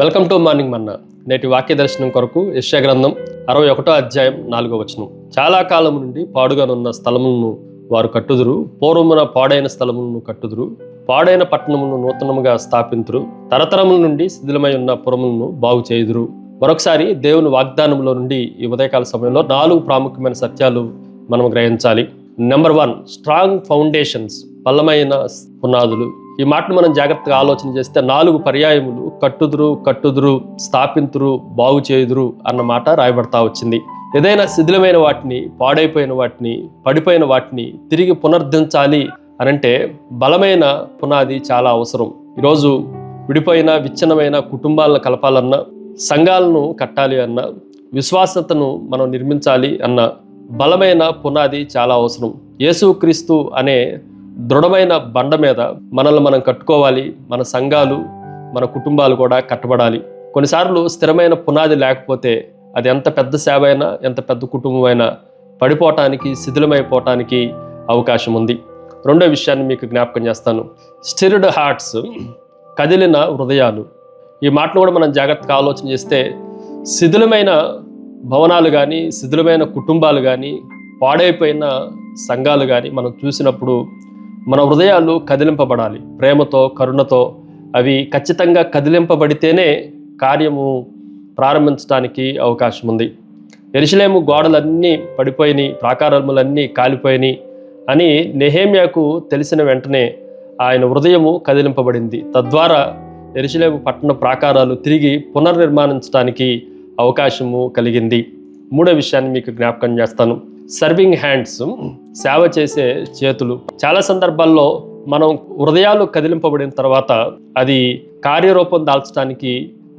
Welcome to morning మన్నా. నేటి వాక్య దర్శనం కొరకు యెషయా గ్రంథం 61వ అధ్యాయం 4వ వచనం. చాలా కాలం నుండి పాడుగానున్న స్థలములను వారు కట్టుదురు, పూర్వమున పాడైన స్థలములను కట్టుదురు, పాడైన పట్టణములను నూతనముగా స్థాపింతురు, తరతరముల నుండి శిథిలమై ఉన్న పురములను బాగు చేయుదురు. మరొకసారి దేవుని వాగ్దానంలో నుండి ఈ ఉదయకాల సమయంలో 4 ప్రాముఖ్యమైన సత్యాలు మనం గ్రహించాలి. నెంబర్ 1, స్ట్రాంగ్ ఫౌండేషన్స్, బలమైన పునాదులు. ఈ మాటను మనం జాగ్రత్తగా ఆలోచన చేస్తే 4 పర్యాయములు కట్టుదురు, స్థాపింతురు, బాగు చేయుదురు అన్న మాట రాయబడతా వచ్చింది. ఏదైనా శిథిలమైన వాటిని, పాడైపోయిన వాటిని, పడిపోయిన వాటిని తిరిగి పునరుద్ధరించాలి అనంటే బలమైన పునాది చాలా అవసరం. ఈరోజు విడిపోయిన విచ్ఛిన్నమైన కుటుంబాలను కలపాలన్నా, సంఘాలను కట్టాలి అన్నా, విశ్వాసతను మనం నిర్మించాలి అన్న బలమైన పునాది చాలా అవసరం. యేసుక్రీస్తు అనే దృఢమైన బండ మీద మనల్ని మనం కట్టుకోవాలి. మన సంఘాలు, మన కుటుంబాలు కూడా కట్టబడాలి. కొన్నిసార్లు స్థిరమైన పునాది లేకపోతే అది ఎంత పెద్ద సేవ అయినా, ఎంత పెద్ద కుటుంబం అయినా పడిపోవటానికి, శిథిలమైపోవటానికి అవకాశం ఉంది. రెండో విషయాన్ని మీకు జ్ఞాపకం చేస్తాను. స్టిర్డ్ హార్ట్స్, కదిలిన హృదయాలు. ఈ మాటను కూడా మనం జాగ్రత్తగా ఆలోచన చేస్తే శిథిలమైన భవనాలు కానీ, శిథిలమైన కుటుంబాలు కానీ, పాడైపోయిన సంఘాలు కానీ మనం చూసినప్పుడు మన హృదయాలు కదిలింపబడాలి. ప్రేమతో, కరుణతో అవి ఖచ్చితంగా కదిలింపబడితేనే కార్యము ప్రారంభించడానికి అవకాశం ఉంది. యెరూషలేము గోడలన్నీ పడిపోయినాయి, ప్రాకారములన్నీ కాలిపోయినాయి అని నెహెమ్యాకు తెలిసిన వెంటనే ఆయన హృదయము కదిలింపబడింది. తద్వారా యెరూషలేము పట్టణ ప్రాకారాలు తిరిగి పునర్నిర్మాణించడానికి అవకాశము కలిగింది. మూడో విషయాన్ని మీకు జ్ఞాపకం చేస్తాను. సర్వింగ్ హ్యాండ్స్, సేవ చేసే చేతులు. చాలా సందర్భాల్లో మనం హృదయాలు కదిలింపబడిన తర్వాత అది కార్యరూపం దాల్చడానికి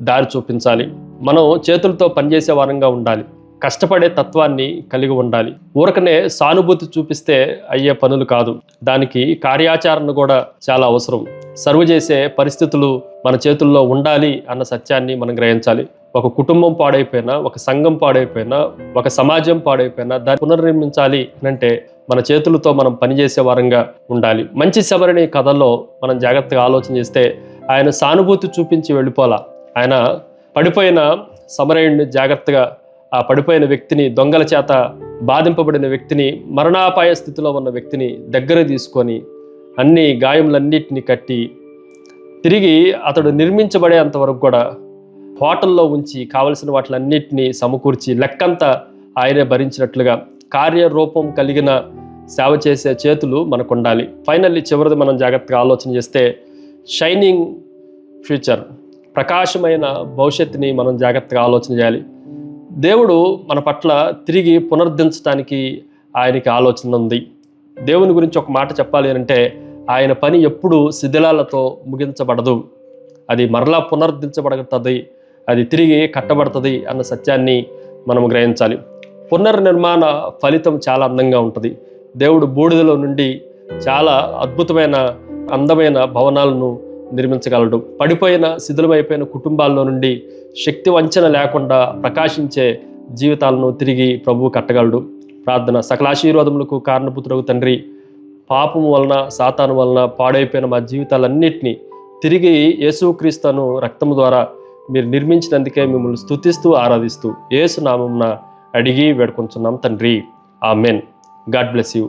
దారి చూపించాలి. మనం చేతులతో పనిచేసే వారంగా ఉండాలి. కష్టపడే తత్వాన్ని కలిగి ఉండాలి. ఊరకనే సానుభూతి చూపిస్తే అయ్యే పనులు కాదు, దానికి కార్యాచరణ కూడా చాలా అవసరం. సర్వ్ చేసే పరిస్థితులు మన చేతుల్లో ఉండాలి అన్న సత్యాన్ని మనం గ్రహించాలి. ఒక కుటుంబం పాడైపోయినా, ఒక సంఘం పాడైపోయినా, ఒక సమాజం పాడైపోయినా దాన్ని పునర్నిర్మించాలి అంటే మన చేతులతో మనం పనిచేసే వారంగా ఉండాలి. మంచి శబరిని కథల్లో మనం జాగ్రత్తగా ఆలోచన చేస్తే ఆయన సానుభూతి చూపించి వెళ్ళిపోలా. ఆయన పడిపోయిన సమరయుడిని జాగ్రత్తగా, ఆ పడిపోయిన వ్యక్తిని, దొంగల చేత బాధింపబడిన వ్యక్తిని, మరణాపాయ స్థితిలో ఉన్న వ్యక్తిని దగ్గర తీసుకొని అన్ని గాయములన్నిటిని కట్టి తిరిగి అతడు నిర్మించబడేంత వరకు కూడా హోటల్లో ఉంచి కావలసిన వాటిలన్నిటినీ సమకూర్చి లెక్కంతా ఆయనే భరించినట్లుగా కార్యరూపం కలిగిన సేవ చేసే చేతులు మనకు ఉండాలి. ఫైనల్లీ చివరిది మనం జాగ్రత్తగా ఆలోచన చేస్తే షైనింగ్ ఫ్యూచర్, ప్రకాశమైన భవిష్యత్తుని మనం జాగ్రత్తగా ఆలోచన చేయాలి. దేవుడు మన పట్ల తిరిగి పునరుద్ధరించడానికి ఆయనకి ఆలోచన ఉంది. దేవుని గురించి ఒక మాట చెప్పాలి అంటే ఆయన పని ఎప్పుడు శిథిలాలతో ముగించబడదు. అది మరలా పునరుద్ధరించబడుతుంది, అది తిరిగి కట్టబడుతుంది అన్న సత్యాన్ని మనం గ్రహించాలి. పునర్నిర్మాణ ఫలితం చాలా అందంగా ఉంటుంది. దేవుడు బూడిదలో నుండి చాలా అద్భుతమైన, అందమైన భవనాలను నిర్మించగలడు. పడిపోయిన, శిథిలమైపోయిన కుటుంబాల్లో నుండి శక్తి వంచన లేకుండా ప్రకాశించే జీవితాలను తిరిగి ప్రభువు కట్టగలడు. ప్రార్థన. సకల ఆశీర్వాదములకు కారణపుత్రుడు తండ్రి, పాపము వలన, సాతాను వలన పాడైపోయిన మా జీవితాలన్నింటినీ తిరిగి యేసుక్రీస్తును రక్తము ద్వారా మీరు నిర్మించినందుకే మిమ్మల్ని స్తుతిస్తూ ఆరాధిస్తూ యేసు నామమున అడిగి వేడుకొంచున్నాం తండ్రి. ఆమెన్. God bless you.